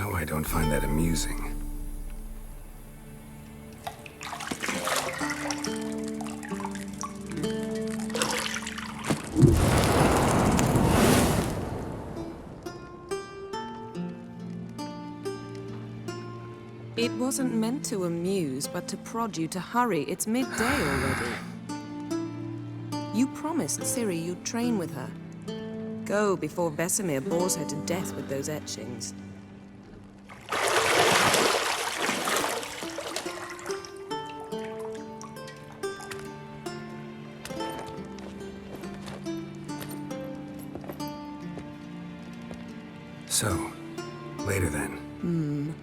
Now I don't find that amusing. It wasn't meant to amuse, but to prod you to hurry. It's midday already. You promised Ciri you'd train with her. Go before Vesemir bores her to death with those etchings. So, later then.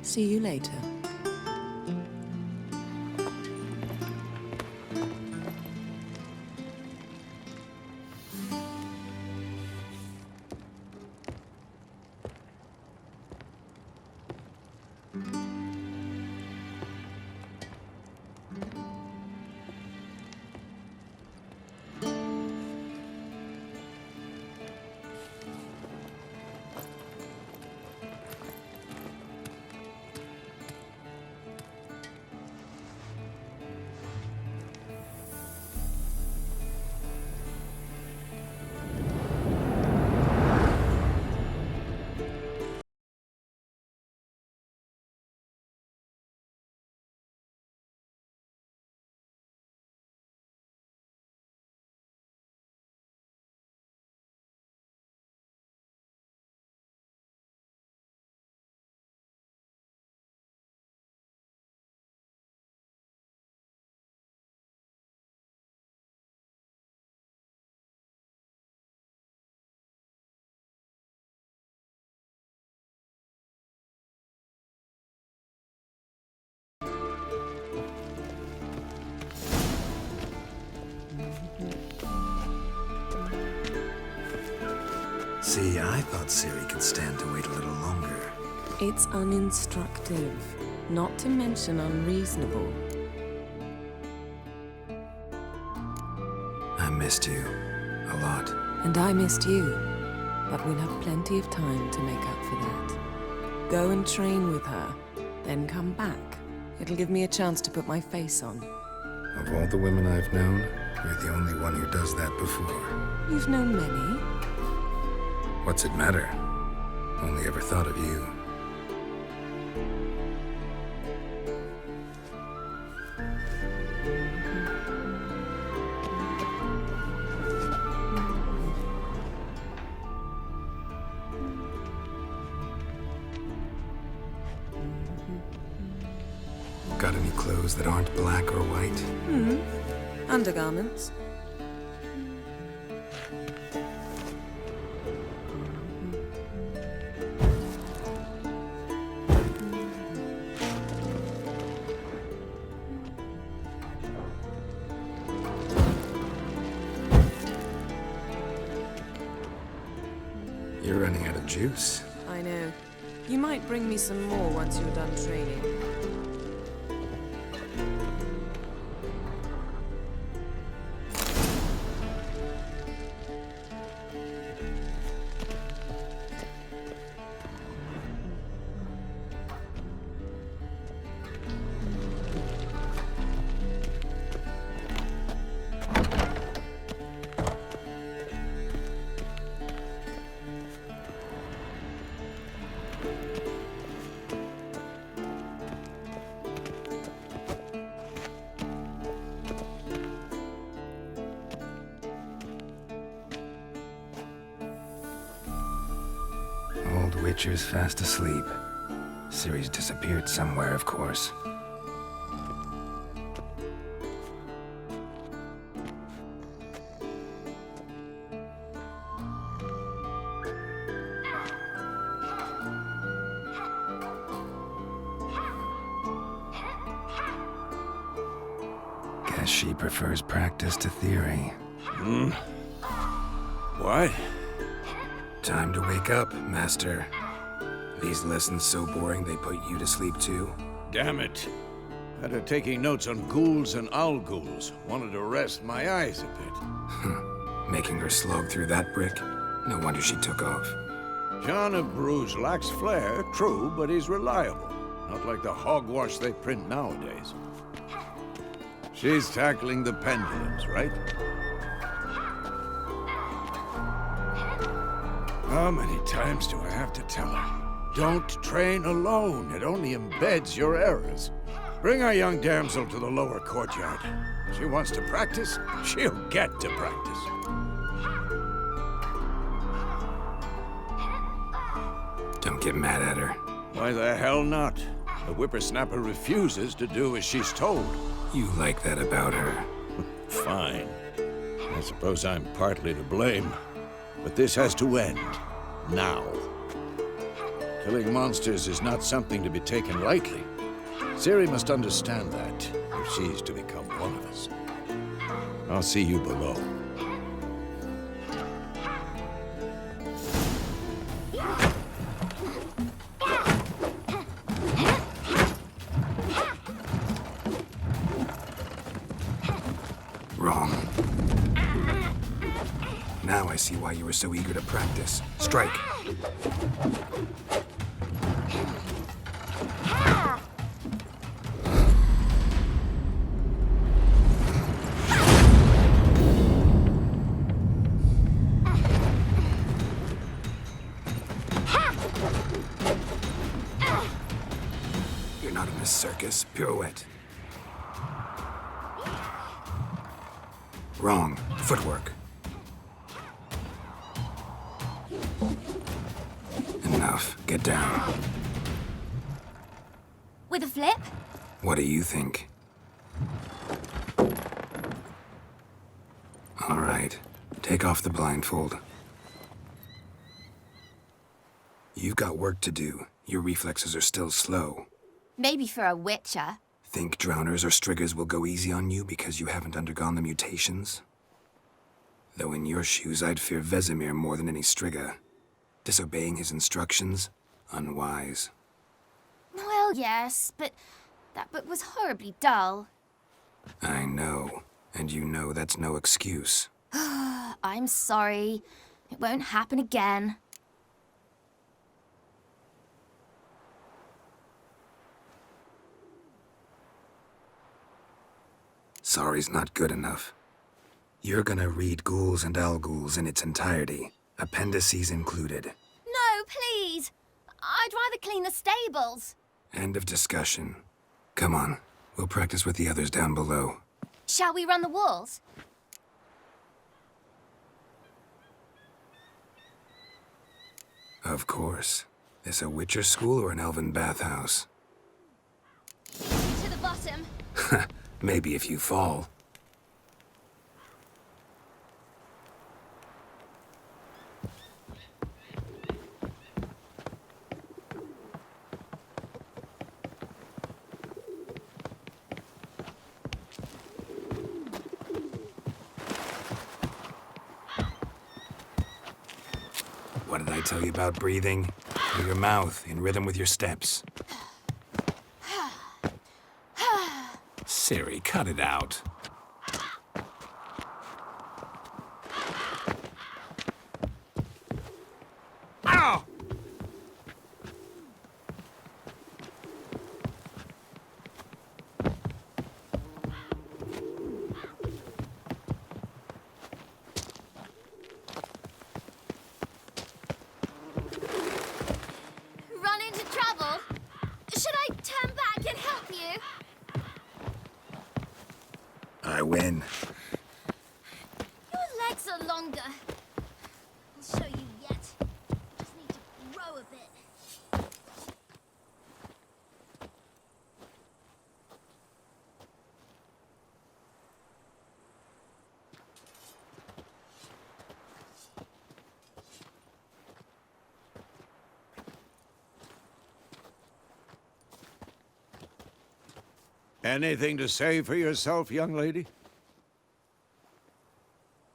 See you later. See, I thought Ciri could stand to wait a little longer. It's uninstructive, not to mention unreasonable. I missed you. A lot. And I missed you. But we'll have plenty of time to make up for that. Go and train with her, then come back. It'll give me a chance to put my face on. Of all the women I've known, you're the only one who does that before. You've known many. What's it matter? Only ever thought of you. Got any clothes that aren't black or white? Undergarments. You're running out of juice. I know. You might bring me some more once you're done training. Old Witcher's fast asleep. Ciri's disappeared somewhere, of course. Guess she prefers practice to theory. What? Time to wake up, Master. These lessons so boring they put you to sleep too? Damn it. Had her taking notes on ghouls and owl ghouls. Wanted to rest my eyes a bit. Making her slog through that brick? No wonder she took off. John of Bruges lacks flair, true, but he's reliable. Not like the hogwash they print nowadays. She's tackling the pendulums, right? How many times do I have to tell her? Don't train alone. It only embeds your errors. Bring our young damsel to the lower courtyard. She wants to practice, she'll get to practice. Don't get mad at her. Why the hell not? The whippersnapper refuses to do as she's told. You like that about her. Fine. I suppose I'm partly to blame. But this has to end. Now. Killing monsters is not something to be taken lightly. Ciri must understand that, if she's to become one of us. I'll see you below. Wrong. Now I see why you were so eager to practice. Strike. You're not in this circus. Pirouette. Wrong. Footwork. Enough. Get down. With a flip? What do you think? All right. Take off the blindfold. You've got work to do. Your reflexes are still slow. Maybe for a witcher. Think drowners or striggers will go easy on you because you haven't undergone the mutations? Though in your shoes, I'd fear Vesemir more than any strigger. Disobeying his instructions? Unwise. Well, yes, but that book was horribly dull. I know. And you know that's no excuse. I'm sorry. It won't happen again. Sorry's not good enough. You're gonna read Ghouls and Alghouls in its entirety, appendices included. No, please! I'd rather clean the stables. End of discussion. Come on, we'll practice with the others down below. Shall we run the walls? Of course. This a Witcher school or an elven bathhouse? To the bottom. Maybe if you fall. What did I tell you about breathing? Through your mouth, in rhythm with your steps. Ciri, cut it out. Ow! Run into trouble? Should I turn back and help you? I win. Your legs are longer. I'll show you yet. Just need to grow a bit. Anything to say for yourself, young lady?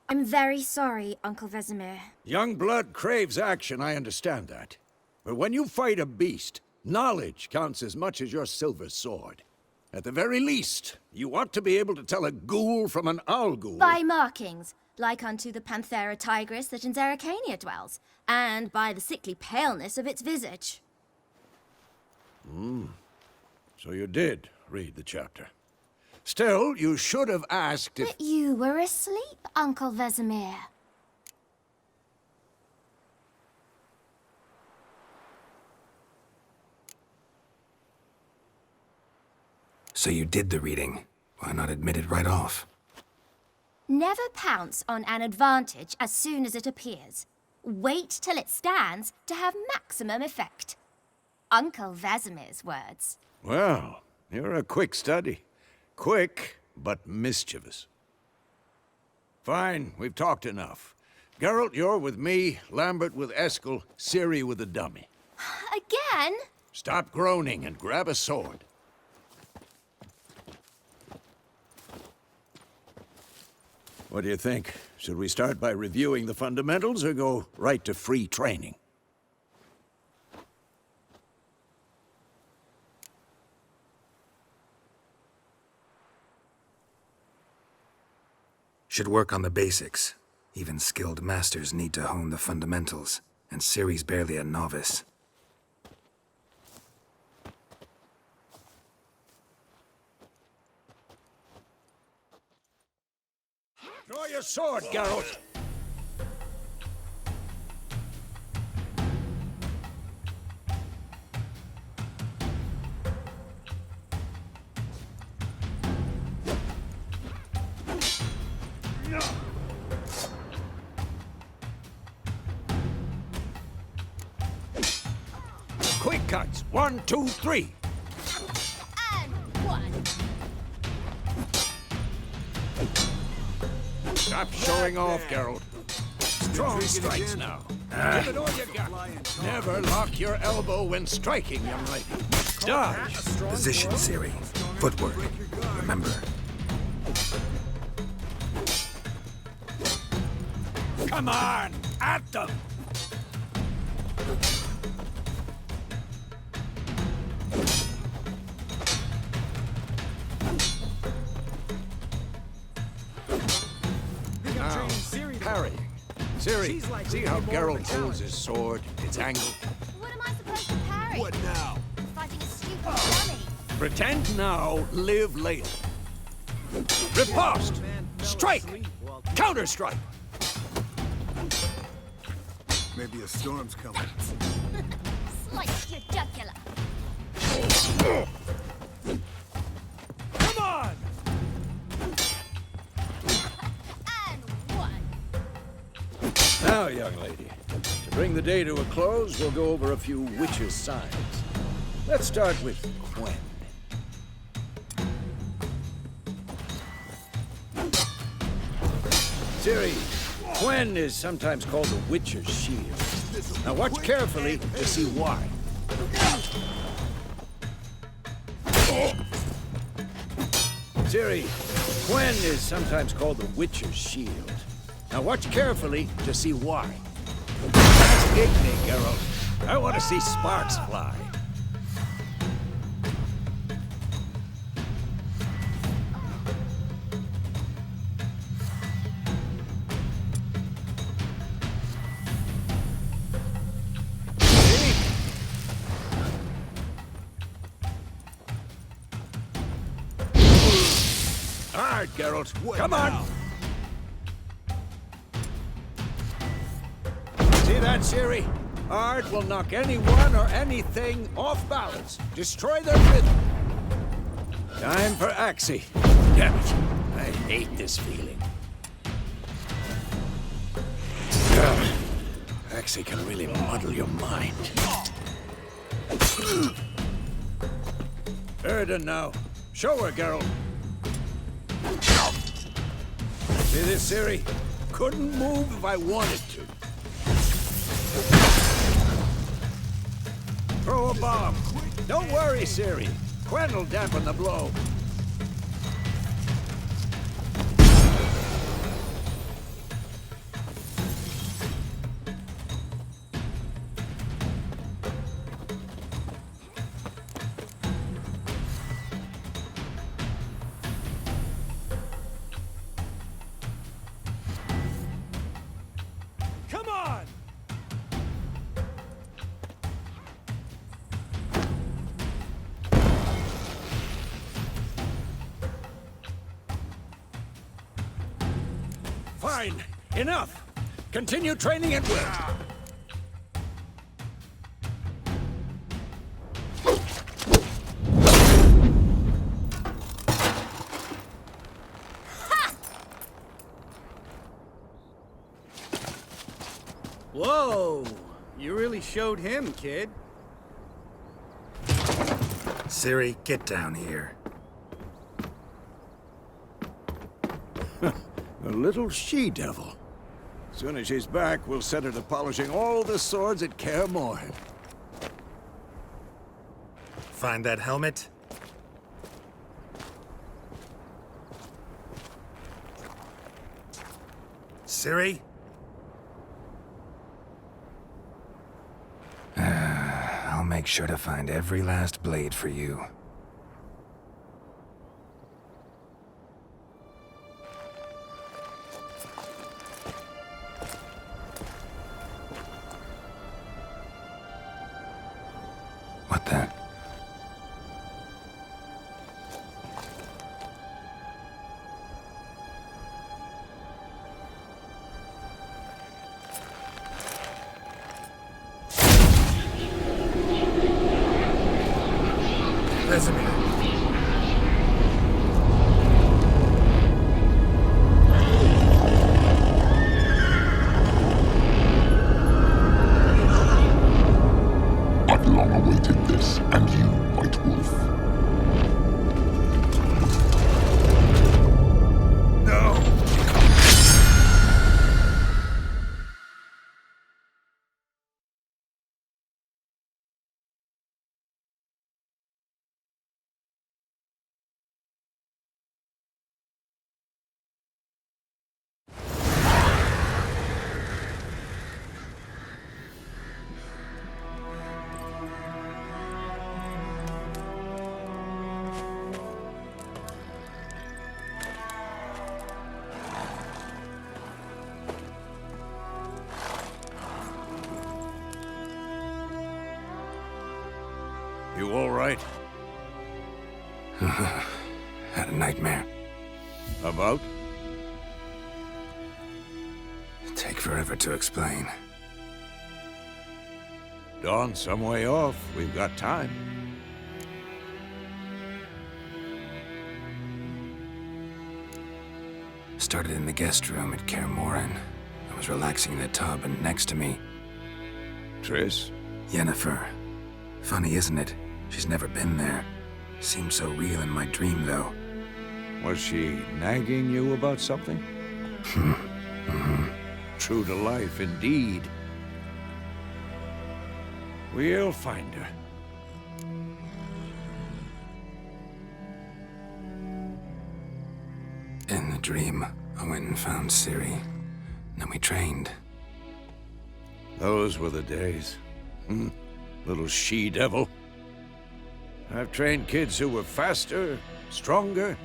I'm very sorry, Uncle Vesemir. Young blood craves action, I understand that. But when you fight a beast, knowledge counts as much as your silver sword. At the very least, you ought to be able to tell a ghoul from an owl ghoul. By markings, like unto the Panthera tigris that in Zerrikania dwells, and by the sickly paleness of its visage. So you did read the chapter. Still, you should have asked if... But you were asleep, Uncle Vesemir. So you did the reading. Why not admit it right off? Never pounce on an advantage as soon as it appears. Wait till it stands to have maximum effect. Uncle Vesemir's words. Well, you're a quick study. Quick, but mischievous. Fine, we've talked enough. Geralt, you're with me, Lambert with Eskel, Ciri with the dummy. Again? Stop groaning and grab a sword. What do you think? Should we start by reviewing the fundamentals or go right to free training? Should work on the basics. Even skilled masters need to hone the fundamentals, and Ciri's barely a novice. Draw your sword, Geralt! Quick cuts! 1, 2, 3! And one. Stop showing off, Geralt. Strong strikes now. Give it all you got. Never lock your elbow when striking, young lady. Dodge! Position, Ciri. Footwork. Remember. Come on! At them! Now, parrying. Ciri, see how Geralt holds his sword? It's angled. What am I supposed to parry? What now? Fighting a stupid dummy. Pretend now, live later. Riposte! Strike! Counter-strike! Maybe a storm's coming. Slice your jugular. Come on! And one. Now, young lady, to bring the day to a close, we'll go over a few witches' signs. Let's start with Quen. Ciri, Quen is sometimes called the Witcher's Shield. Now watch carefully to see why. Ciri, Quen is sometimes called the Witcher's Shield. Now watch carefully to see why. That's Igni, Geralt. I want to see sparks fly. Hard, Geralt. Come on! See that, Ciri? Hard will knock anyone or anything off balance. Destroy their rhythm. Time for Axii. Damn it. I hate this feeling. Axii can really muddle your mind. Erden now. Show her, Geralt. See this, Ciri? Couldn't move if I wanted to. Throw a bomb. Don't worry, Ciri. Quen will dampen the blow. Fine. Enough. Continue training at will. Whoa! You really showed him, kid. Ciri, get down here. A little she-devil. Soon as she's back, we'll set her to polishing all the swords at Kaer Morhen. Find that helmet? Ciri? I'll make sure to find every last blade for you. What the? Vesemir. I've long awaited this, and you, White Wolf. No! You all right? Had a nightmare. About? Take forever to explain. Dawn's some way off. We've got time. Started in the guest room at Kaer Morhen. I was relaxing in a tub, and next to me, Triss? Yennefer. Funny, isn't it? She's never been there. Seemed so real in my dream, though. Was she nagging you about something? True to life, indeed. We'll find her. In the dream, I went and found Ciri. Then we trained. Those were the days. Little she-devil. I've trained kids who were faster, stronger,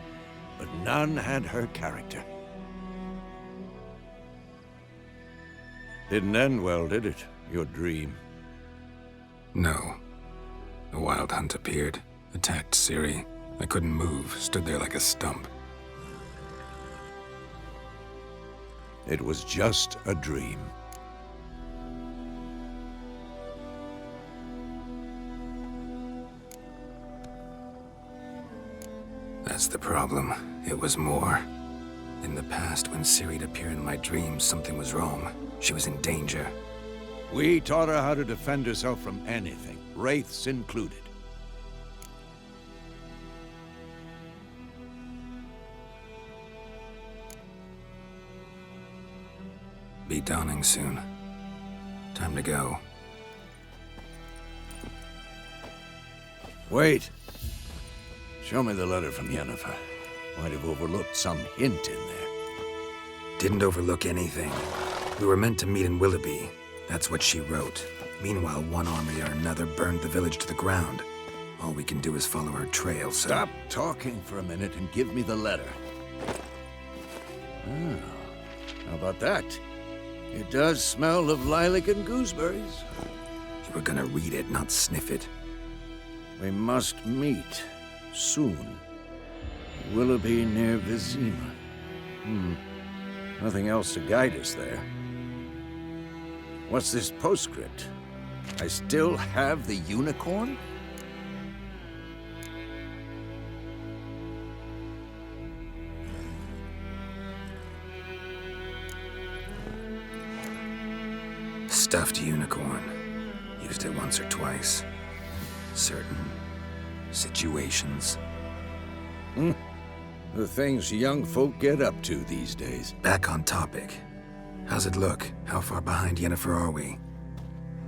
but none had her character. Didn't end well, did it? Your dream? No. The Wild Hunt appeared, attacked Ciri. I couldn't move, stood there like a stump. It was just a dream. That's the problem. It was more. In the past, when Ciri'd appear in my dreams, something was wrong. She was in danger. We taught her how to defend herself from anything, wraiths included. Be dawning soon. Time to go. Wait. Show me the letter from Yennefer. Might have overlooked some hint in there. Didn't overlook anything. We were meant to meet in Willoughby. That's what she wrote. Meanwhile, one army or another burned the village to the ground. All we can do is follow her trail, so... Stop talking for a minute and give me the letter. Ah, how about that? It does smell of lilac and gooseberries. You were gonna read it, not sniff it. We must meet. Soon. Willoughby near Vizima. Nothing else to guide us there. What's this postscript? I still have the unicorn? Stuffed unicorn. Used it once or twice. Certain situations. The things young folk get up to these days. Back on topic. How's it look? How far behind Yennefer are we?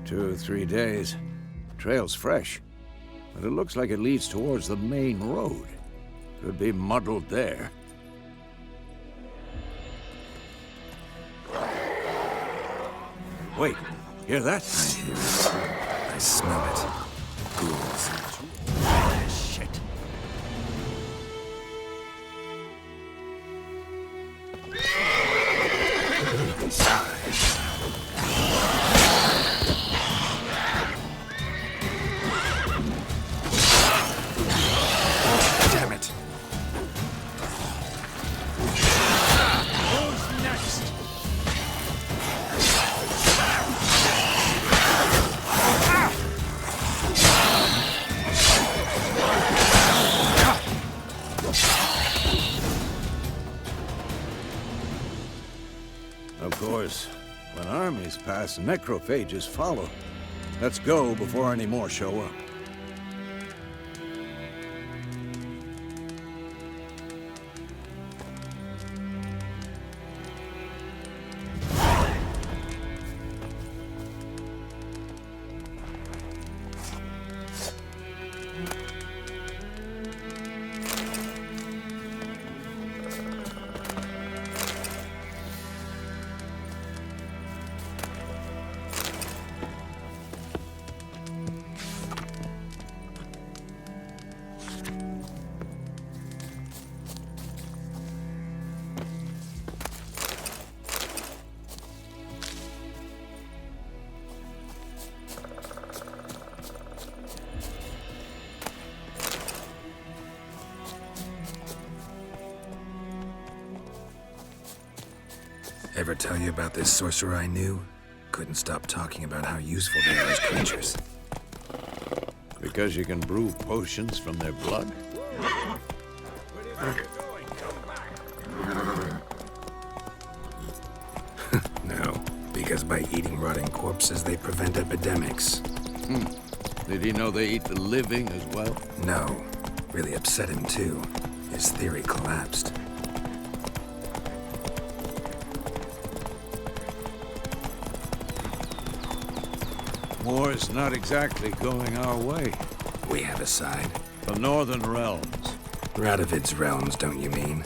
2 or 3 days. Trail's fresh, but it looks like it leads towards the main road. Could be muddled there. Wait, hear that? I hear it. I smell it. Ghouls. Shit. Damn it. Who's next? Of course, when armies pass, necrophages follow. Let's go before any more show up. Ever tell you about this sorcerer I knew? Couldn't stop talking about how useful they are as creatures. Because you can brew potions from their blood? No, because by eating rotting corpses, they prevent epidemics. Did he know they eat the living as well? No, really upset him too. His theory collapsed. War's not exactly going our way. We have a side. The Northern Realms. Radovid's realms, don't you mean?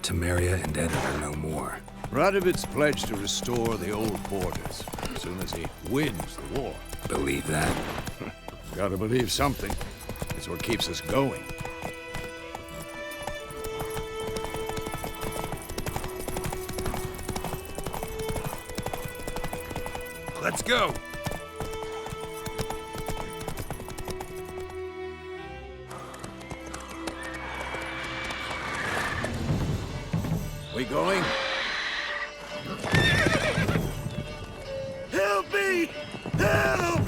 Temeria and Eddard are no more. Radovid's pledged to restore the old borders as soon as he wins the war. Believe that? Gotta believe something. It's what keeps us going. Let's go! We going? Help me! Help!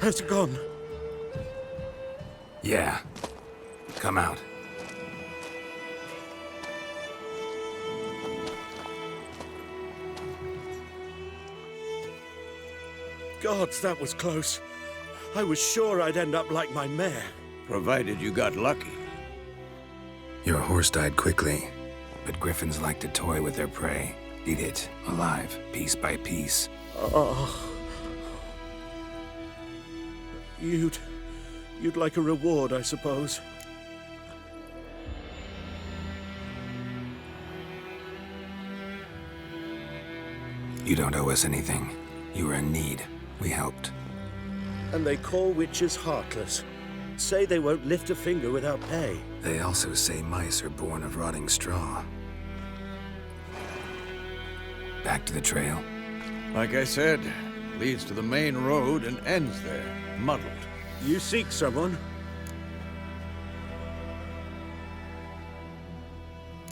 Has it gone? Yeah. Come out. Gods, that was close. I was sure I'd end up like my mare. Provided you got lucky. Your horse died quickly, but griffins like to toy with their prey, eat it alive, piece by piece. Oh. You'd like a reward, I suppose. You don't owe us anything. You were in need. We helped. And they call witches heartless. Say they won't lift a finger without pay. They also say mice are born of rotting straw. Back to the trail. Like I said, leads to the main road and ends there, muddled. You seek someone?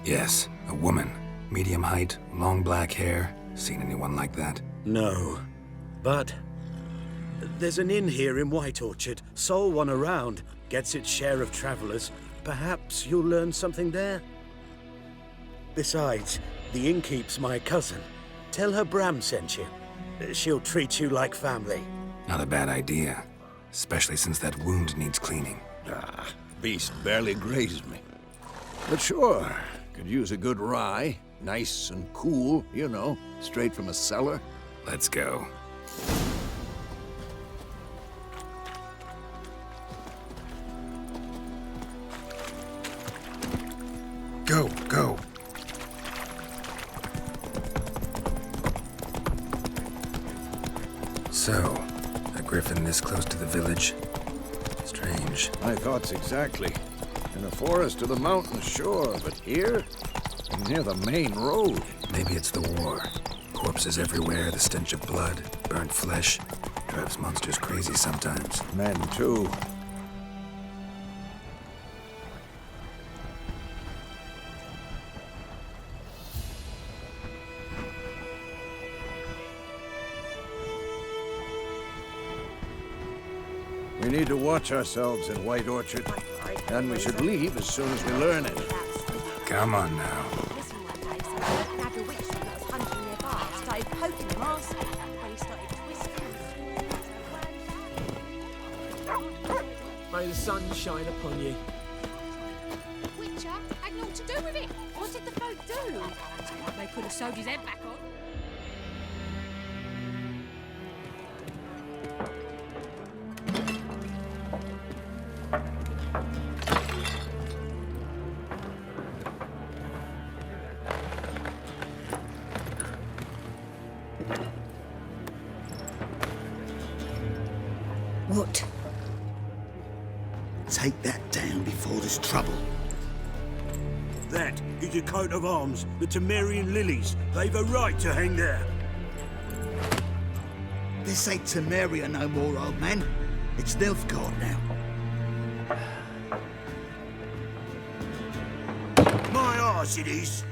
Yes, a woman. Medium height, long black hair. Seen anyone like that? No. But there's an inn here in White Orchard. Sole one around. Gets its share of travelers. Perhaps you'll learn something there? Besides, the innkeep's my cousin. Tell her Bram sent you. She'll treat you like family. Not a bad idea. Especially since that wound needs cleaning. Ah, beast barely grazed me. But sure, could use a good rye. Nice and cool, you know, straight from a cellar. Let's go. Go, go. So, a griffin this close to the village? Strange. My thoughts exactly. In the forest or the mountains, sure, but here? Near the main road. Maybe it's the war. Corpses everywhere, the stench of blood, burnt flesh. Drives monsters crazy sometimes. Men, too. We need to watch ourselves in White Orchard, and we should leave as soon as we learn it. Come on now. Listen one day, some had a witch that was hunting nearby, started poking them arse, and he started twisting. May the sun shine upon you. Witcher had naught to do with it. What did the folk do? They could have sewed his head back on. What? Take that down before there's trouble. That is a coat of arms, the Temerian lilies. They've a right to hang there. This ain't Temeria no more, old man. It's Nilfgaard now. My arse it is.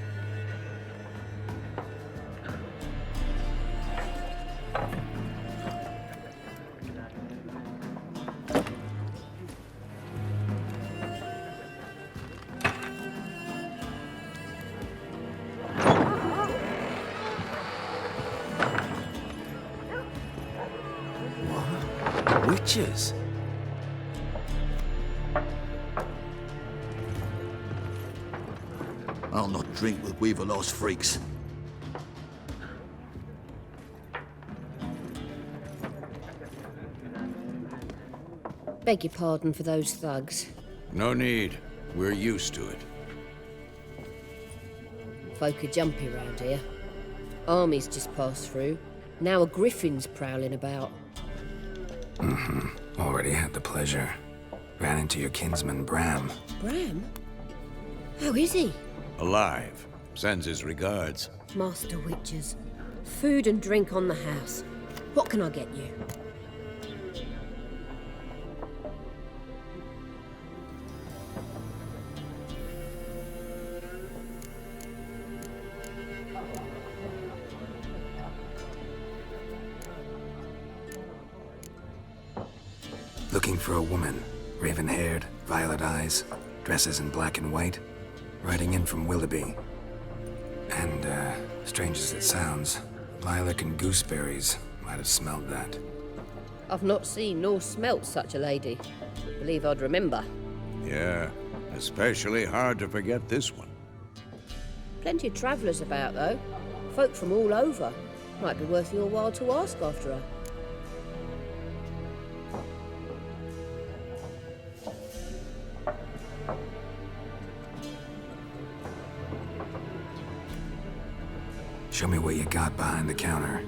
Witches? I'll not drink with Weaverlost freaks. Beg your pardon for those thugs. No need. We're used to it. Folk are jumpy round here. Armies just passed through. Now a griffin's prowling about. Already had the pleasure. Ran into your kinsman, Bram. Bram? How is he? Alive. Sends his regards. Master Witchers. Food and drink on the house. What can I get you? Looking for a woman. Raven-haired, violet eyes, dresses in black and white. Riding in from Willoughby. And, strange as it sounds, lilac and gooseberries might have smelled that. I've not seen nor smelt such a lady. Believe I'd remember. Yeah. Especially hard to forget this one. Plenty of travellers about, though. Folk from all over. Might be worth your while to ask after her. Show me what you got behind the counter.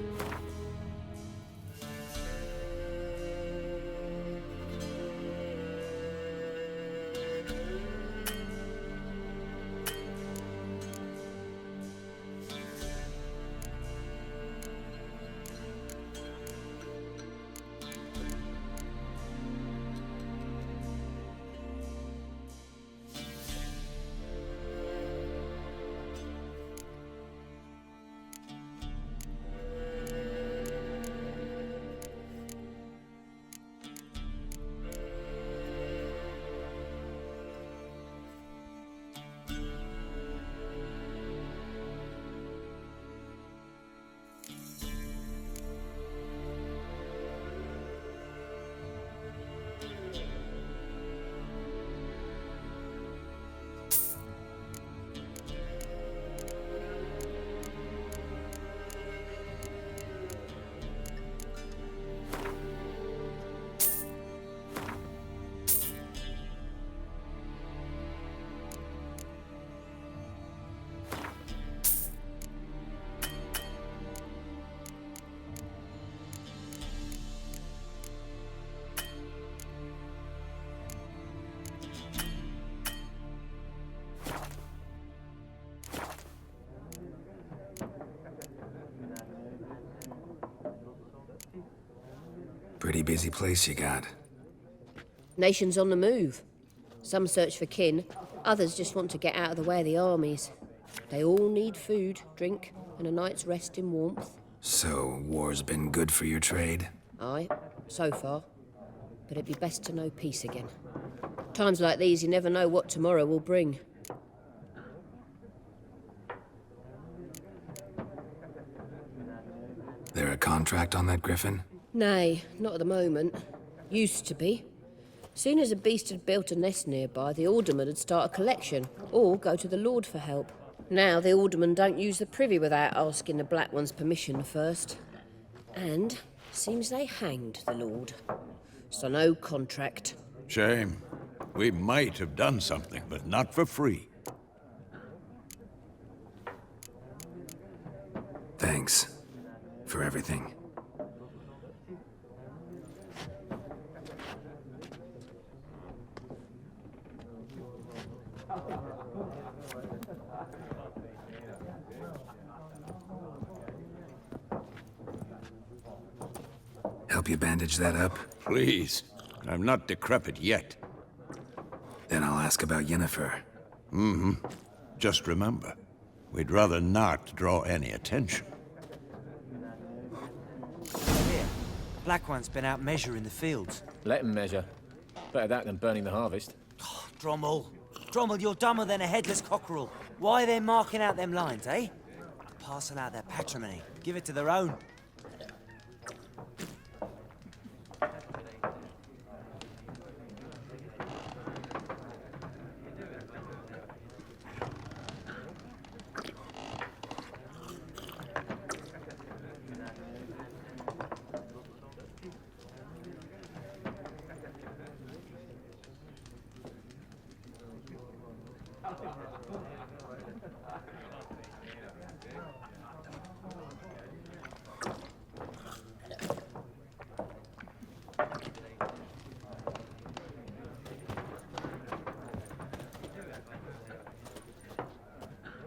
Pretty busy place you got. Nations on the move. Some search for kin, others just want to get out of the way of the armies. They all need food, drink, and a night's rest in warmth. So, war's been good for your trade? Aye, so far. But it'd be best to know peace again. Times like these, you never know what tomorrow will bring. There a contract on that griffin? Nay, not at the moment. Used to be. Soon as a beast had built a nest nearby, the alderman would start a collection, or go to the Lord for help. Now the aldermen don't use the privy without asking the Black One's permission first. And seems they hanged the Lord. So no contract. Shame. We might have done something, but not for free. Thanks for everything. Help you bandage that up? Please. I'm not decrepit yet. Then I'll ask about Yennefer. Mm-hmm. Just remember, we'd rather not draw any attention. Here, Black One's been out measuring the fields. Let him measure. Better that than burning the harvest. Oh, Drommel. Drommel, you're dumber than a headless cockerel. Why are they marking out them lines, eh? Parcel out their patrimony. Give it to their own.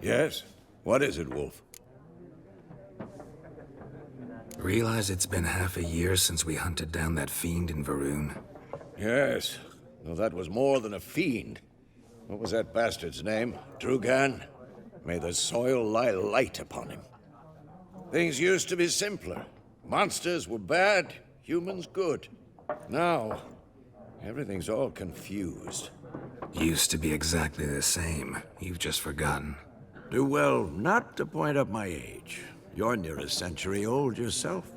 Yes? What is it, Wolf? Realize it's been half a year since we hunted down that fiend in Varun? Yes. Though that was more than a fiend. What was that bastard's name? Drugan? May the soil lie light upon him. Things used to be simpler. Monsters were bad, humans good. Now, everything's all confused. Used to be exactly the same. You've just forgotten. Do well not to point up my age. You're near a century old yourself.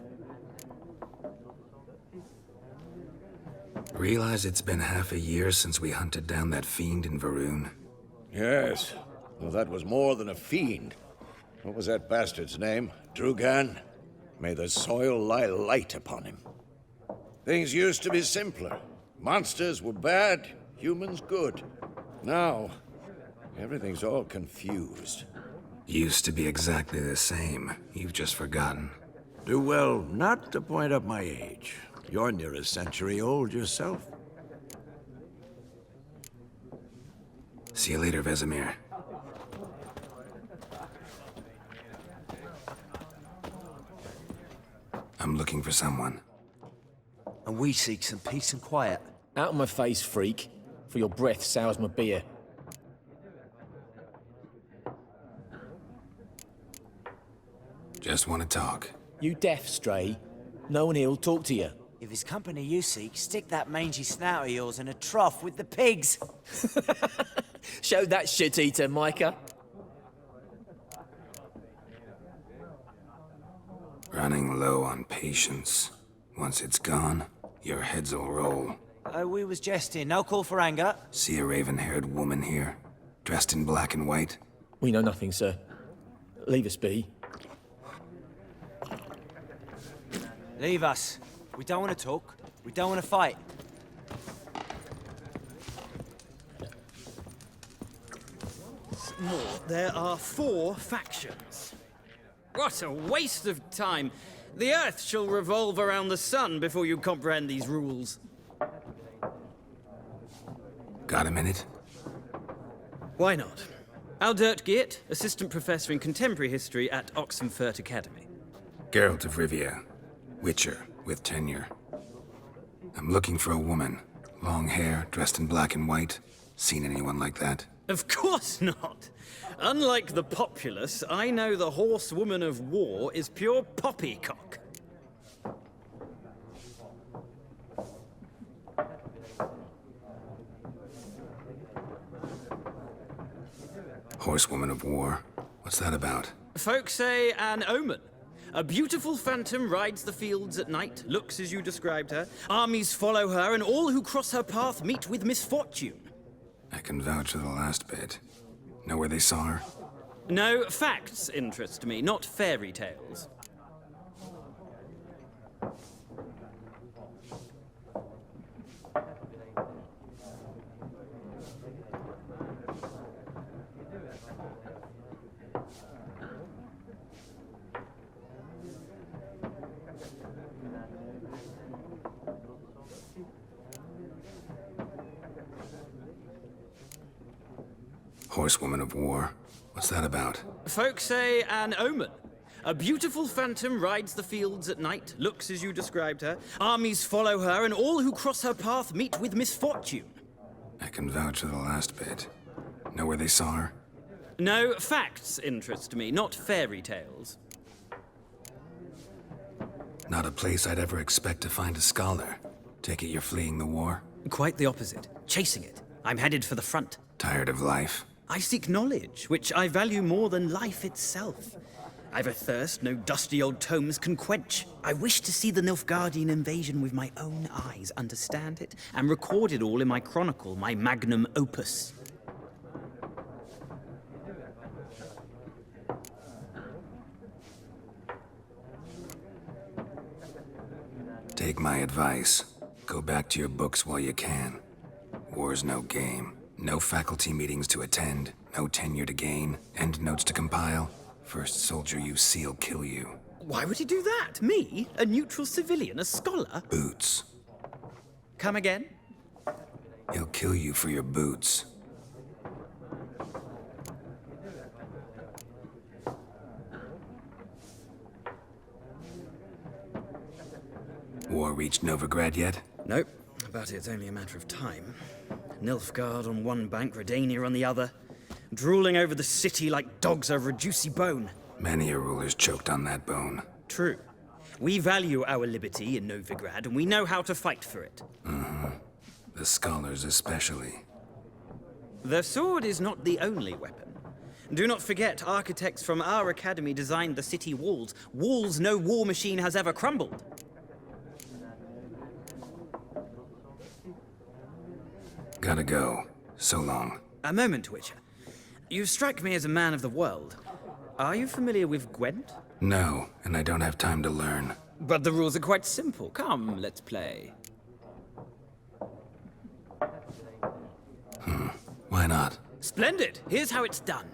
Realize it's been half a year since we hunted down that fiend in Varun? Yes. Well, that was more than a fiend. What was that bastard's name? Drugan? May the soil lie light upon him. Things used to be simpler. Monsters were bad, humans good. Now, everything's all confused. Used to be exactly the same. You've just forgotten. Do well not to point up my age. You're near a century old yourself. See you later, Vesemir. I'm looking for someone. And we seek some peace and quiet. Out of my face, freak. For your breath sours my beer. Just want to talk. You deaf, Stray? No one here'll talk to you. If it's company you seek, stick that mangy snout of yours in a trough with the pigs. Show that shit-eater, Micah. Running low on patience. Once it's gone, your heads'll roll. We was jesting. No call for anger. See a raven-haired woman here, dressed in black and white? We know nothing, sir. Leave us be. Leave us. We don't want to talk. We don't want to fight. More. There are 4 factions. What a waste of time. The Earth shall revolve around the sun before you comprehend these rules. Got a minute? Why not? Aldert Geert, Assistant Professor in Contemporary History at Oxenfurt Academy. Geralt of Rivia. Witcher, with tenure. I'm looking for a woman. Long hair, dressed in black and white. Seen anyone like that? Of course not. Unlike the populace, I know the horsewoman of war is pure poppycock. Horsewoman of war? What's that about? Folk say an omen. A beautiful phantom rides the fields at night, looks as you described her. Armies follow her, and all who cross her path meet with misfortune. I can vouch for the last bit. Know where they saw her? No, facts interest me, not fairy tales. Horsewoman of war? What's that about? Folk say an omen. A beautiful phantom rides the fields at night, looks as you described her. Armies follow her, and all who cross her path meet with misfortune. I can vouch for the last bit. Know where they saw her? No, facts interest me, not fairy tales. Not a place I'd ever expect to find a scholar. Take it you're fleeing the war? Quite the opposite. Chasing it. I'm headed for the front. Tired of life? I seek knowledge, which I value more than life itself. I've a thirst no dusty old tomes can quench. I wish to see the Nilfgaardian invasion with my own eyes, understand it, and record it all in my chronicle, my magnum opus. Take my advice. Go back to your books while you can. War's no game. No faculty meetings to attend, no tenure to gain, endnotes to compile. First soldier you see'll kill you. Why would he do that? Me? A neutral civilian? A scholar? Boots. Come again? He'll kill you for your boots. War reached Novigrad yet? Nope, but it's only a matter of time. Nilfgaard on one bank, Redania on the other, drooling over the city like dogs over a juicy bone. Many a ruler's choked on that bone. True. We value our liberty in Novigrad, and we know how to fight for it. The scholars especially. The sword is not the only weapon. Do not forget, architects from our academy designed the city walls. Walls no war machine has ever crumbled. Gotta go. So long. A moment, Witcher. You strike me as a man of the world. Are you familiar with Gwent? No, and I don't have time to learn. But the rules are quite simple. Come, let's play. Why not? Splendid! Here's how it's done.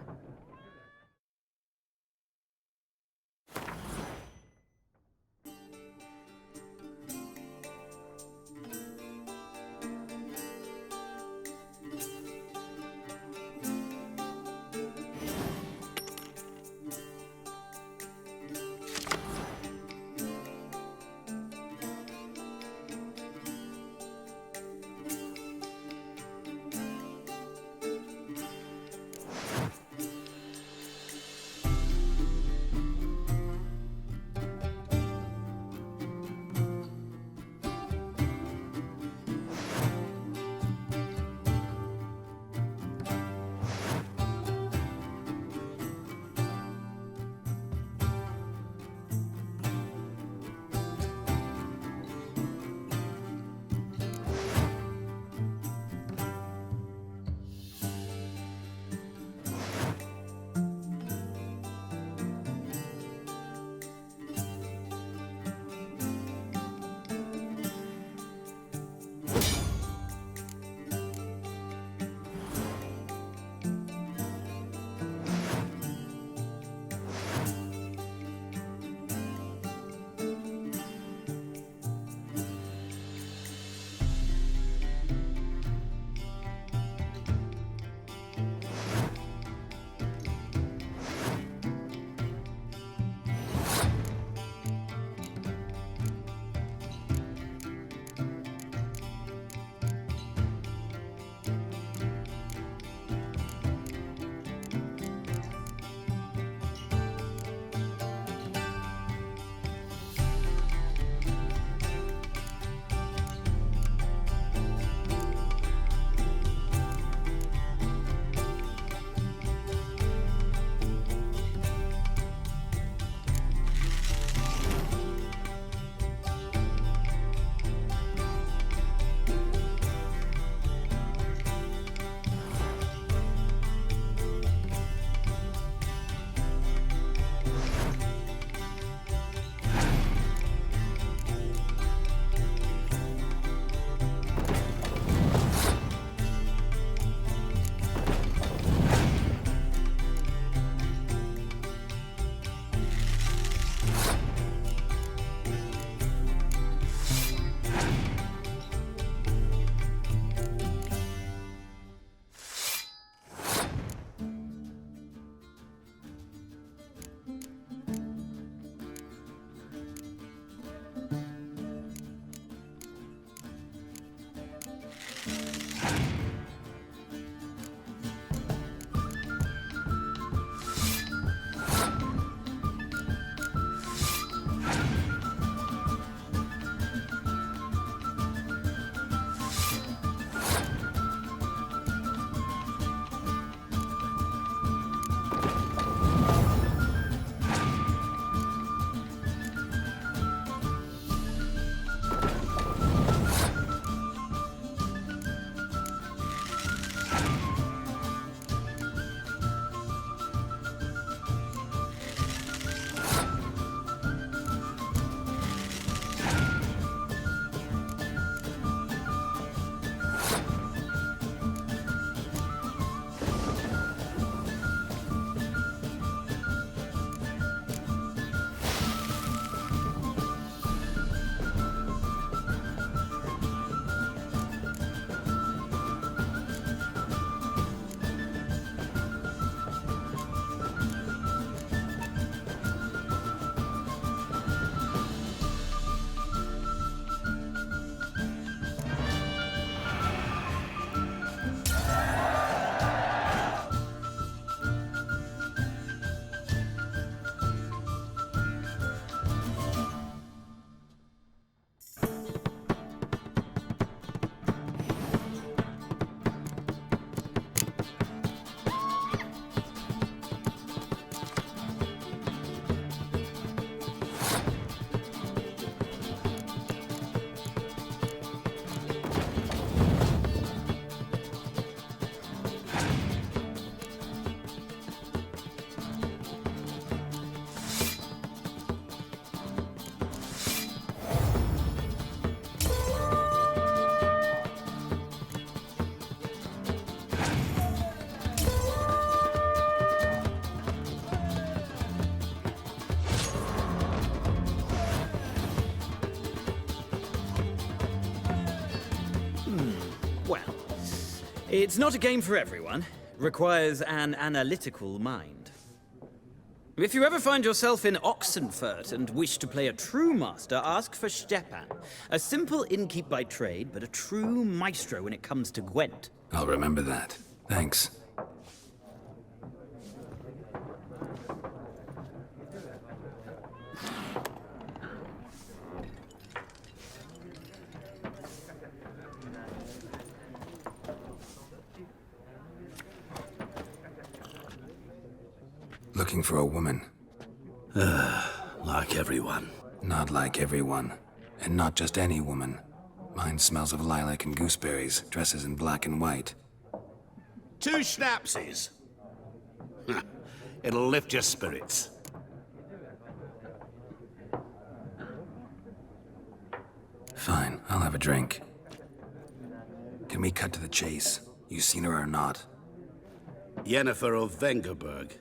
It's not a game for everyone. Requires an analytical mind. If you ever find yourself in Oxenfurt and wish to play a true master, ask for Stepan. A simple innkeep by trade, but a true maestro when it comes to Gwent. I'll remember that. Thanks. Looking for a woman. Like everyone. Not like everyone. And not just any woman. Mine smells of lilac and gooseberries, dresses in black and white. 2 schnapsies. It'll lift your spirits. Fine, I'll have a drink. Can we cut to the chase? You seen her or not? Yennefer of Vengerberg.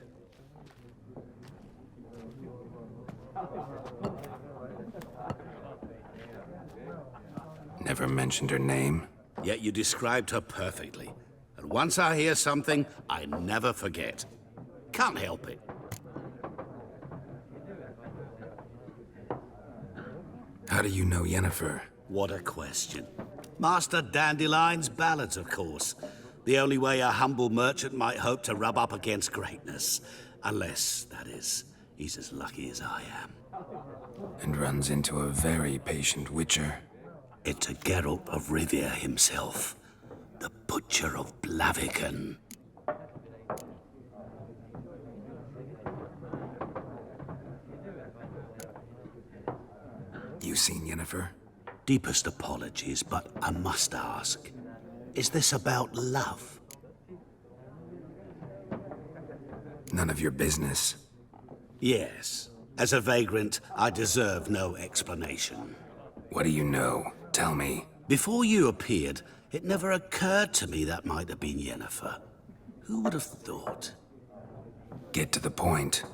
Never mentioned her name. Yet you described her perfectly. And once I hear something, I never forget. Can't help it. How do you know Yennefer? What a question. Master Dandelion's ballads, of course. The only way a humble merchant might hope to rub up against greatness. Unless, that is, he's as lucky as I am. And runs into a very patient witcher. It's a Geralt of Rivia himself. The Butcher of Blaviken. You seen Yennefer? Deepest apologies, but I must ask. Is this about love? None of your business. Yes. As a vagrant, I deserve no explanation. What do you know? Tell me. Before you appeared, it never occurred to me that might have been Yennefer. Who would have thought? Get to the point.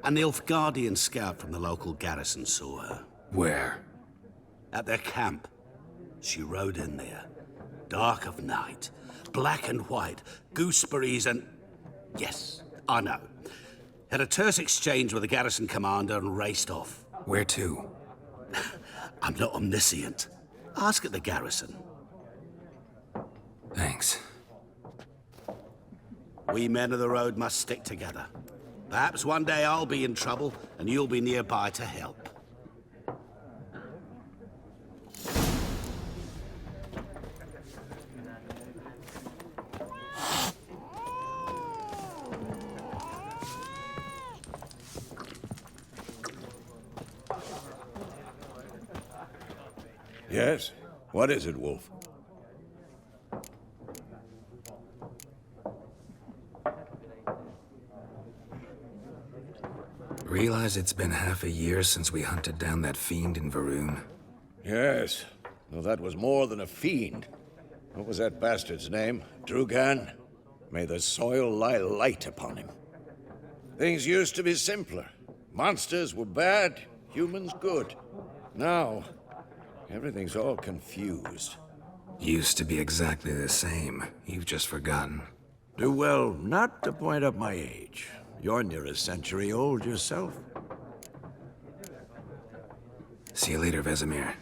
An Nilfgaardian scout from the local garrison saw her. Where? At their camp. She rode in there. Dark of night. Black and white. Gooseberries and... Yes, I know. Had a terse exchange with the garrison commander and raced off. Where to? I'm not omniscient. Ask at the garrison. Thanks. We men of the road must stick together. Perhaps one day I'll be in trouble and you'll be nearby to help. Yes? What is it, Wolf? Realize it's been half a year since we hunted down that fiend in Varun? Yes. Though that was more than a fiend. What was that bastard's name? Drugan? May the soil lie light upon him. Things used to be simpler. Monsters were bad, humans good. Now, everything's all confused. Used to be exactly the same. You've just forgotten. Do well not to point up my age. You're near a century old yourself. See you later, Vesemir.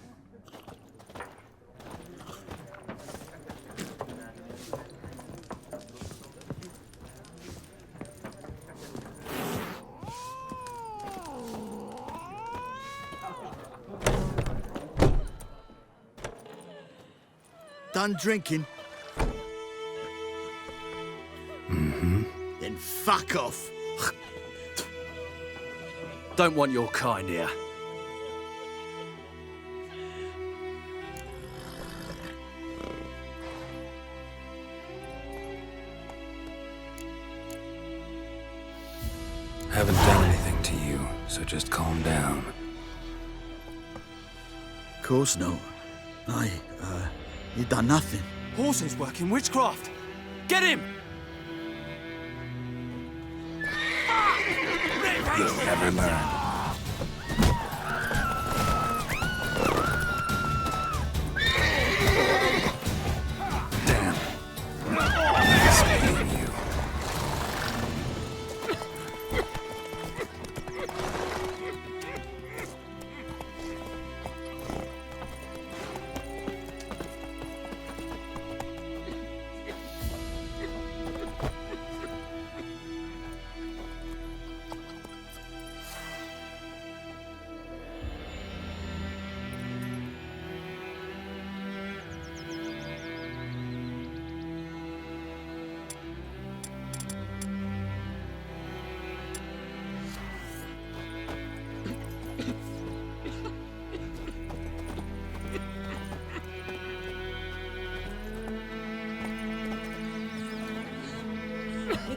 Done drinking? Mm-hmm. Then fuck off. Don't want your kind here. Haven't done anything to you, so just calm down. Of course not. You done nothing. Horses working witchcraft! Get him! You'll never learn. Damn.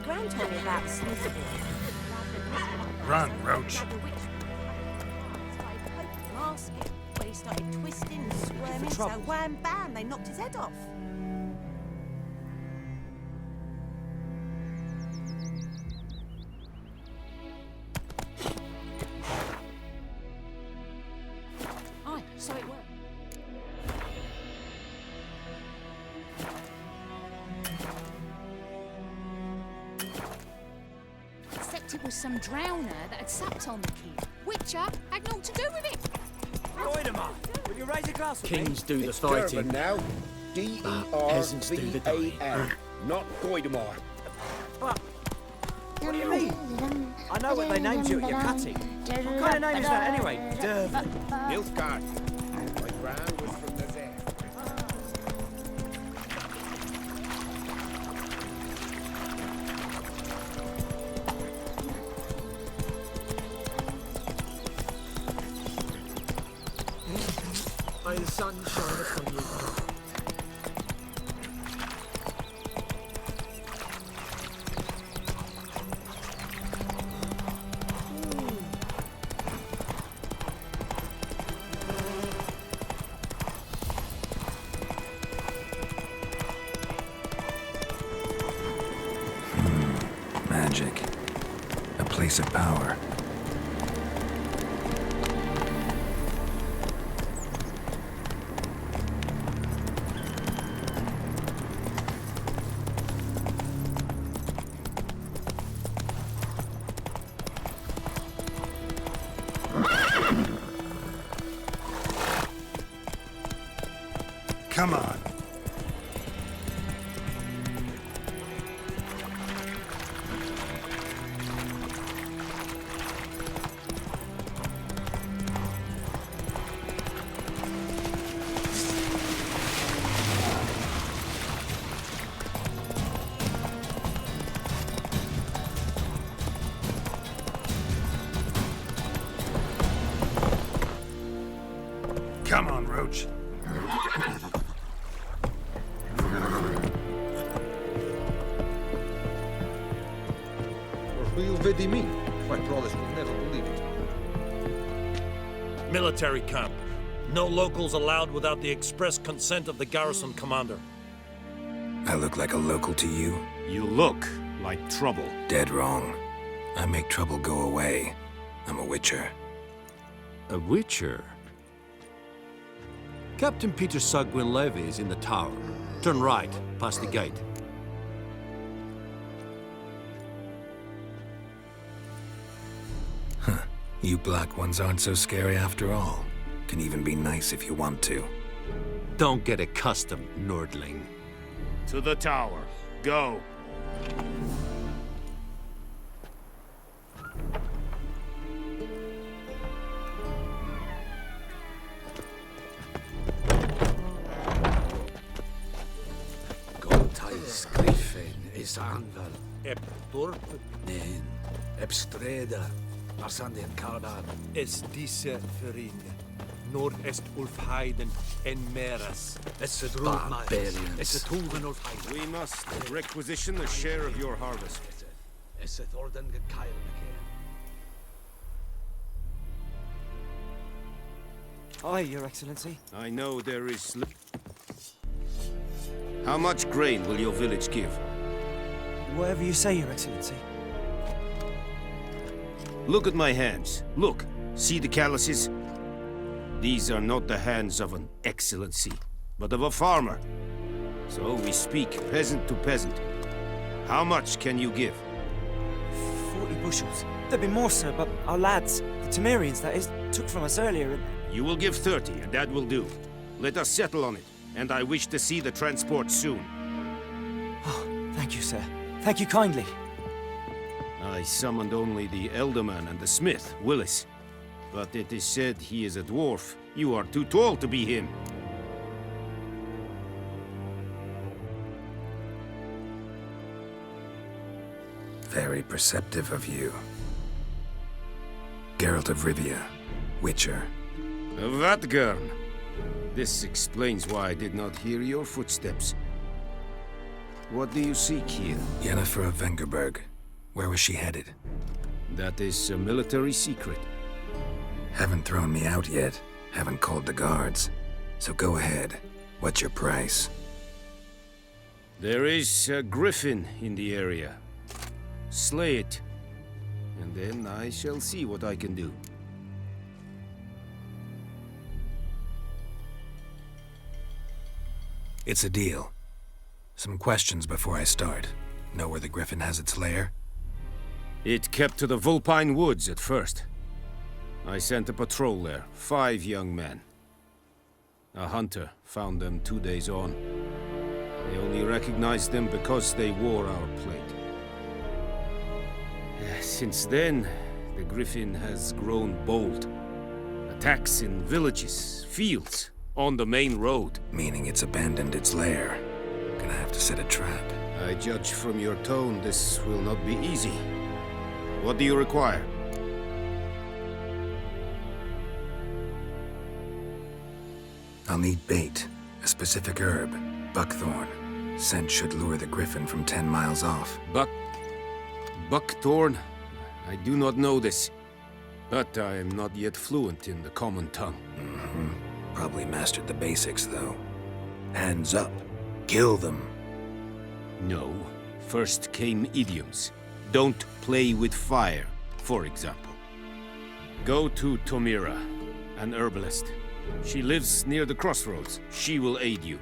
Gran told me about Sniffle. Run, Roach. Mask it. When he started twisting and squirming, so wham bam, they knocked his head off. Aye, so it worked. Except it was some drowner that had sapped on the kid. Witcher had naught to do with it. Goidemar, will you raise a glass with me? Kings do the It's fighting. Durban now. peasants do the dying. D-E-R-V-A-N, not Goidemar. What do you mean? I know what they named you at your cutting. What kind of name is that anyway? Durban. Nilfgaard. My grand was from the there. May the sun shine upon you. Magic. A place of power. Come on. Come on, Roach. Who you really mean? My brothers will never believe it. Military camp. No locals allowed without the express consent of the garrison commander. I look like a local to you? You look like trouble. Dead wrong. I make trouble go away. I'm a witcher. A witcher? Captain Peter Sugwin Levy is in the tower. Turn right, past the gate. Huh. You black ones aren't so scary after all. Can even be nice if you want to. Don't get accustomed, Nordling. To the tower. Go. Goltais Griffin is Anvel. Eb Dorp. Nen. Ebstreda. Arsandin Kardan. Es diese Verin. Nord-Est Ulfheiden en Meras. It's a Barbarians. It's a Tugen of Heiden. We must requisition a share of your harvest. It's a Thordan Kyle. Aye, Your Excellency. I know there is... How much grain will your village give? Whatever you say, Your Excellency. Look at my hands. Look. See the calluses? These are not the hands of an excellency, but of a farmer. So we speak peasant to peasant. How much can you give? 40 bushels. There'd be more, sir, but our lads, the Temerians, that is, took from us earlier and... You will give 30, and that will do. Let us settle on it, and I wish to see the transport soon. Oh, thank you, sir. Thank you kindly. I summoned only the Elderman and the smith, Willis. But it is said he is a dwarf. You are too tall to be him. Very perceptive of you. Geralt of Rivia, Witcher. Vatgern. This explains why I did not hear your footsteps. What do you seek here? Yennefer of Vengerberg. Where was she headed? That is a military secret. Haven't thrown me out yet. Haven't called the guards. So go ahead. What's your price? There is a griffin in the area. Slay it, and then I shall see what I can do. It's a deal. Some questions before I start. Know where the griffin has its lair? It kept to the Vulpine Woods at first. I sent a patrol there, 5 young men. A hunter found them 2 days on. They only recognized them because they wore our plate. Since then, the griffin has grown bold. Attacks in villages, fields, on the main road. Meaning it's abandoned its lair. Gonna have to set a trap. I judge from your tone this will not be easy. What do you require? I'll need bait, a specific herb, buckthorn. Scent should lure the griffin from 10 miles off. Buckthorn? I do not know this, but I am not yet fluent in the common tongue. Probably mastered the basics, though. Hands up. Kill them. No. First came idioms. Don't play with fire, for example. Go to Tomira, an herbalist. She lives near the crossroads. She will aid you.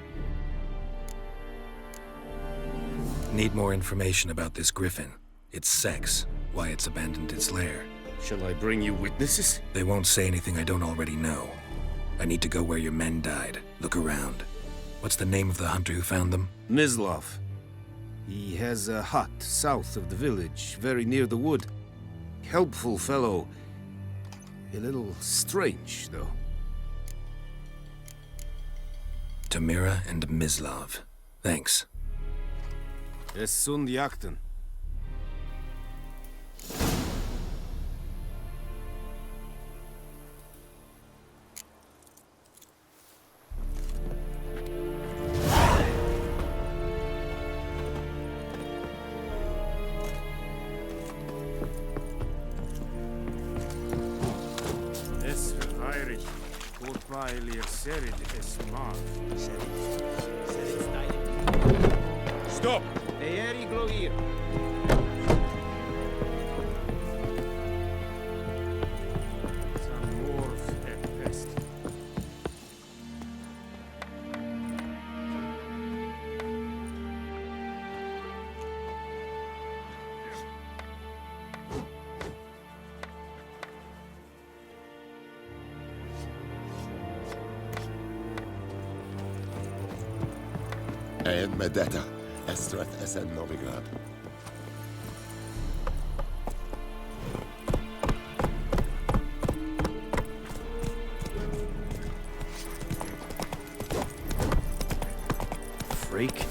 Need more information about this griffin. Its sex, why it's abandoned its lair. Shall I bring you witnesses? They won't say anything I don't already know. I need to go where your men died. Look around. What's the name of the hunter who found them? Mislav. He has a hut south of the village, very near the wood. Helpful fellow. A little strange, though. Tomira and Mislav. Thanks. Es sunt jakten. Es Heinrich, Urpailir Serid es Mar. Stop! Eeri Gloir. Some more at best. En Medetta, Estreth Essen Novigrad. Freak.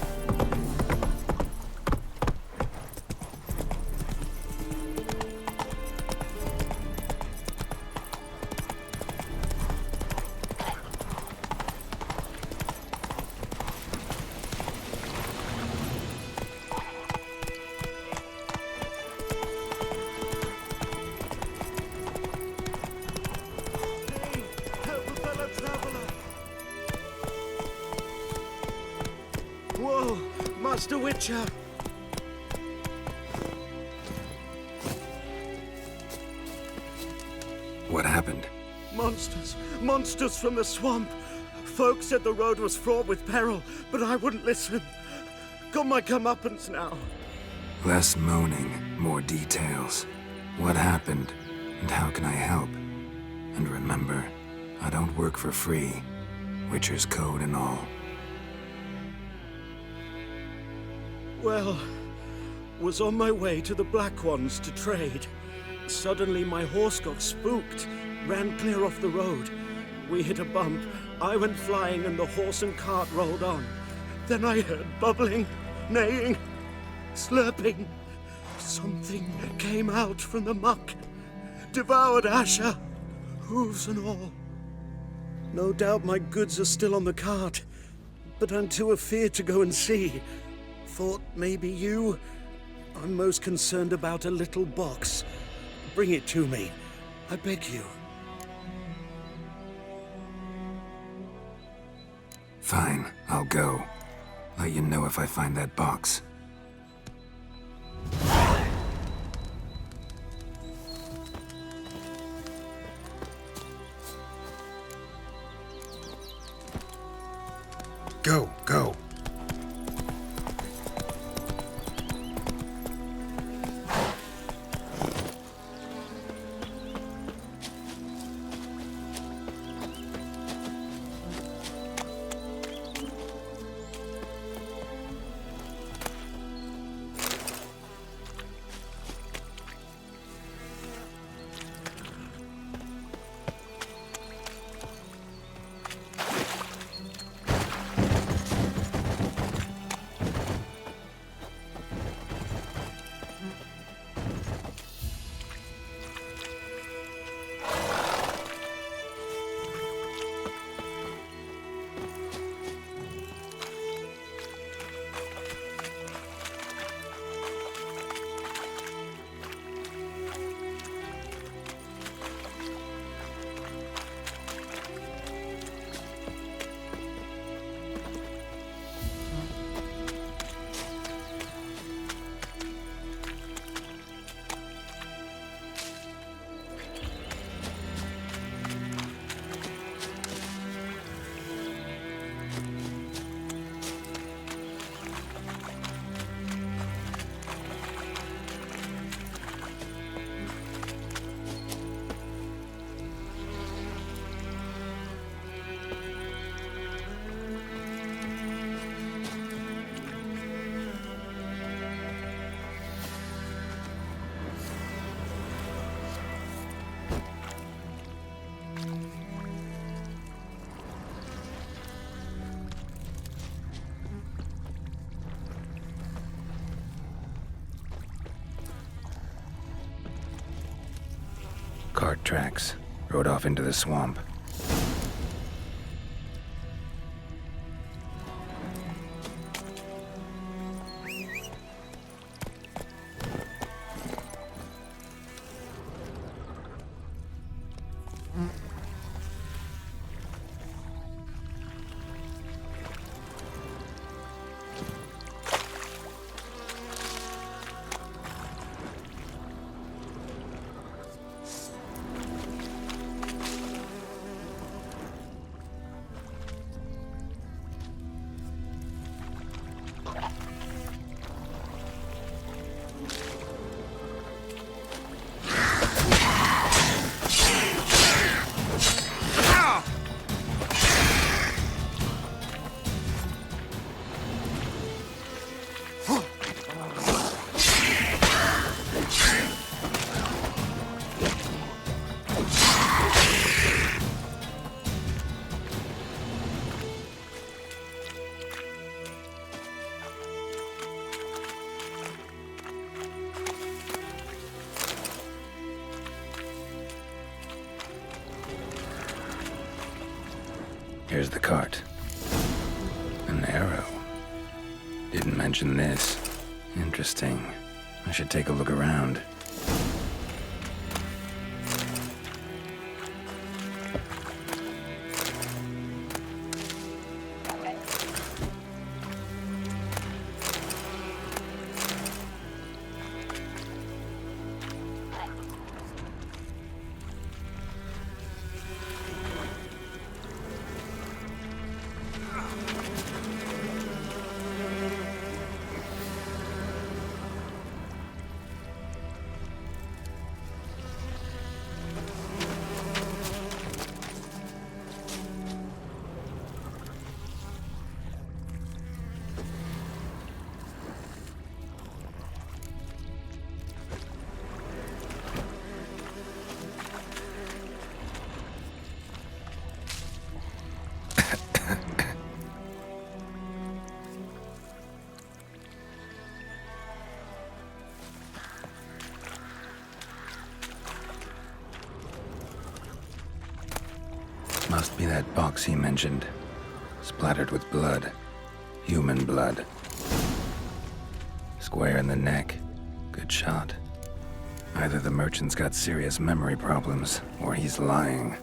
Whoa, Master Witcher! What happened? Monsters! Monsters from the swamp! Folk said the road was fraught with peril, but I wouldn't listen. Got my comeuppance now. Less moaning, more details. What happened, and how can I help? And remember, I don't work for free. Witcher's code and all. Well, was on my way to the Black Ones to trade. Suddenly my horse got spooked, ran clear off the road. We hit a bump, I went flying and the horse and cart rolled on. Then I heard bubbling, neighing, slurping. Something came out from the muck, devoured Asher, hooves and all. No doubt my goods are still on the cart, but I'm too afeard to go and see. thought maybe you. I'm most concerned about a little box. Bring it to me. I beg you. Fine, I'll go. Let you know if I find that box. Go, go. Cart tracks. Rode off into the swamp. Here's the cart. An arrow. Didn't mention this. Interesting. I should take a look around. Must be that box he mentioned. Splattered with blood. Human blood. Square in the neck. Good shot. Either the merchant's got serious memory problems, or he's lying.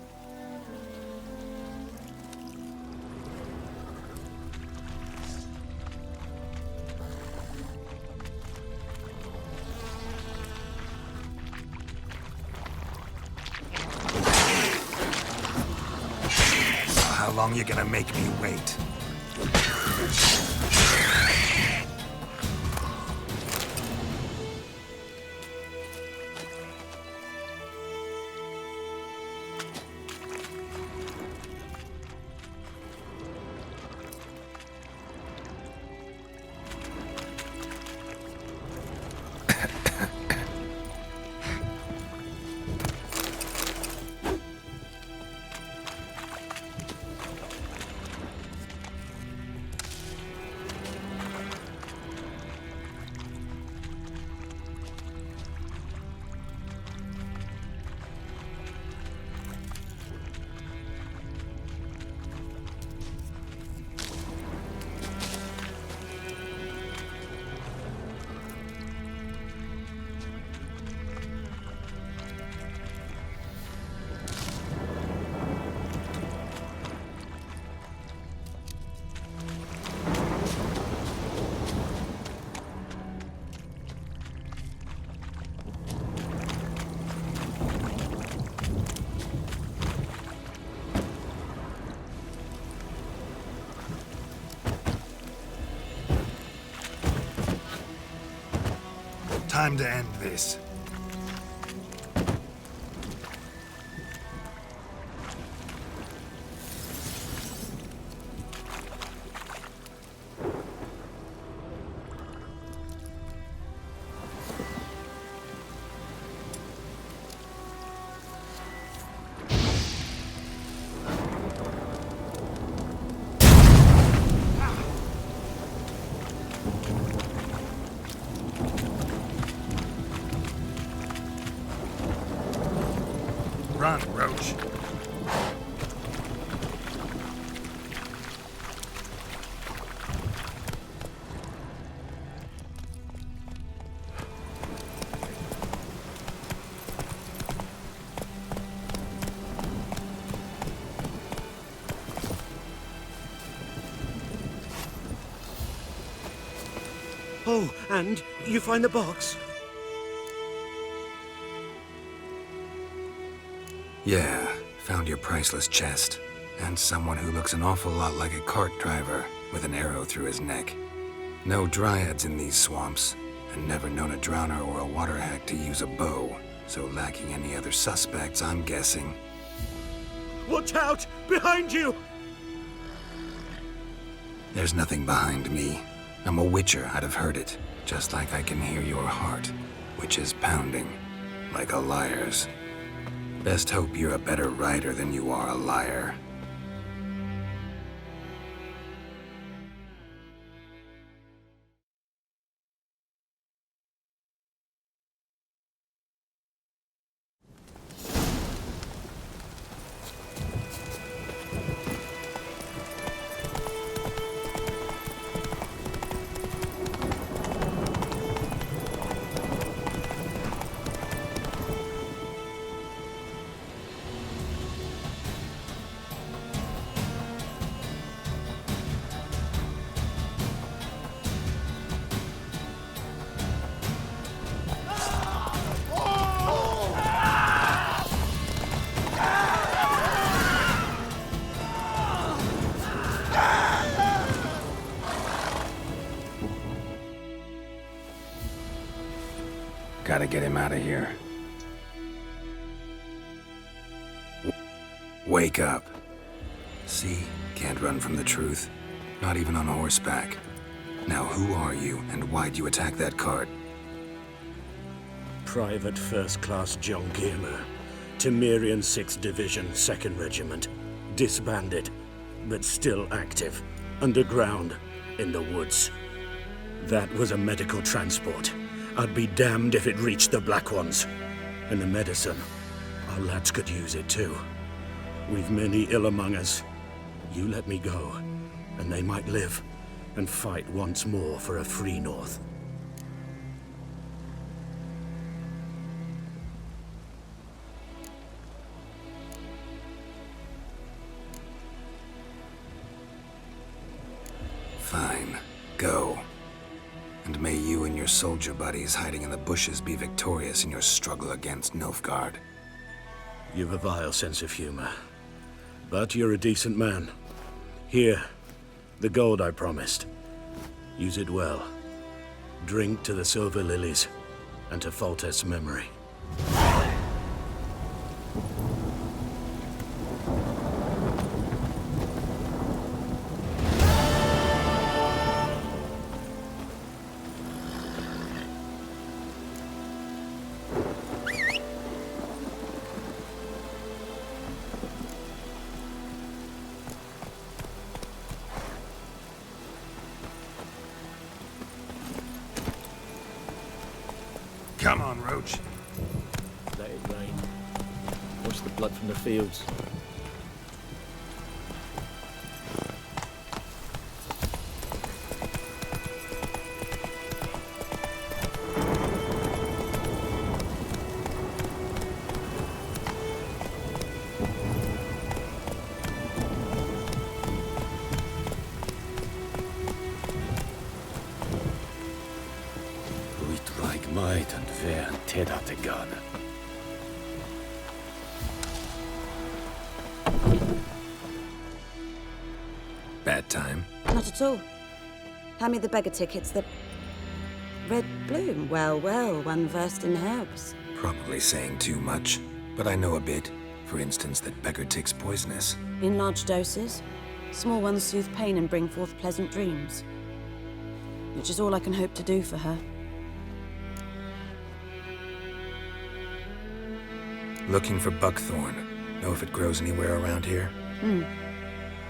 How long you gonna make me wait? Time to end this. Run, Roach. Oh, and you find the box? Yeah, found your priceless chest. And someone who looks an awful lot like a cart driver, with an arrow through his neck. No dryads in these swamps, and never known a drowner or a water hack to use a bow, so lacking any other suspects, I'm guessing. Watch out! Behind you! There's nothing behind me. I'm a witcher, I'd have heard it, just like I can hear your heart, which is pounding, like a liar's. Best hope you're a better writer than you are a liar. Gotta get him out of here. Wake up. See? Can't run from the truth. Not even on horseback. Now who are you, and why'd you attack that cart? Private First Class John Giermer, Temerian 6th Division, 2nd Regiment. Disbanded, but still active. Underground, in the woods. That was a medical transport. I'd be damned if it reached the Black Ones. And the medicine, our lads could use it too. We've many ill among us. You let me go, and they might live, and fight once more for a free North. And may you and your soldier buddies hiding in the bushes be victorious in your struggle against Nilfgaard. You've a vile sense of humor. But you're a decent man. Here, the gold I promised. Use it well. Drink to the Silver Lilies, and to Foltest's memory. Come on, Roach. Let it rain. Wash the blood from the fields. Might and wer Teda te gana. Bad time? Not at all. Hand me the beggar tickets. The red bloom. Well, well, one versed in herbs. Probably saying too much, but I know a bit. For instance, that beggar tick's poisonous. In large doses. Small ones soothe pain and bring forth pleasant dreams. Which is all I can hope to do for her. Looking for buckthorn. Know if it grows anywhere around here?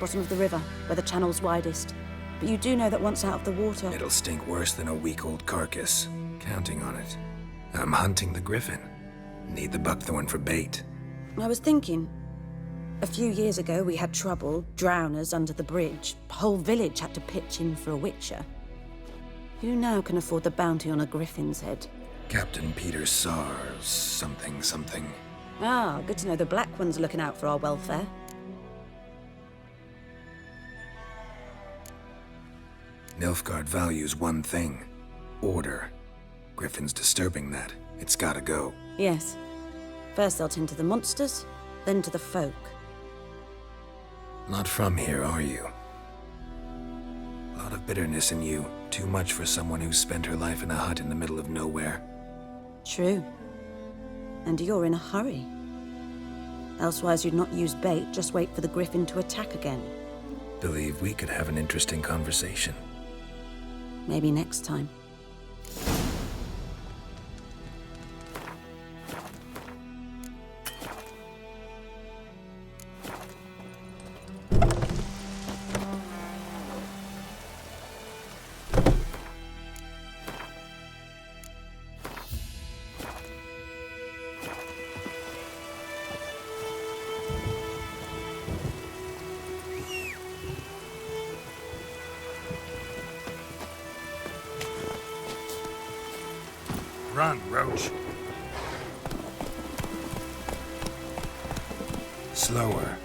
Bottom of the river, where the channel's widest. But you do know that once out of the water... It'll stink worse than a week-old carcass. Counting on it. I'm hunting the griffin. Need the buckthorn for bait. I was thinking... A few years ago, we had trouble, drowners under the bridge. The whole village had to pitch in for a witcher. Who now can afford the bounty on a griffin's head? Captain Peter Sars, something. Ah, good to know the Black One's looking out for our welfare. Nilfgaard values one thing. Order. Griffin's disturbing that. It's gotta go. Yes. First they'll tend to the monsters, then to the folk. Not from here, are you? A lot of bitterness in you. Too much for someone who spent her life in a hut in the middle of nowhere. True. And you're in a hurry. Elsewise you'd not use bait, just wait for the griffin to attack again. Believe we could have an interesting conversation. Maybe next time. Run, Roach. Slower.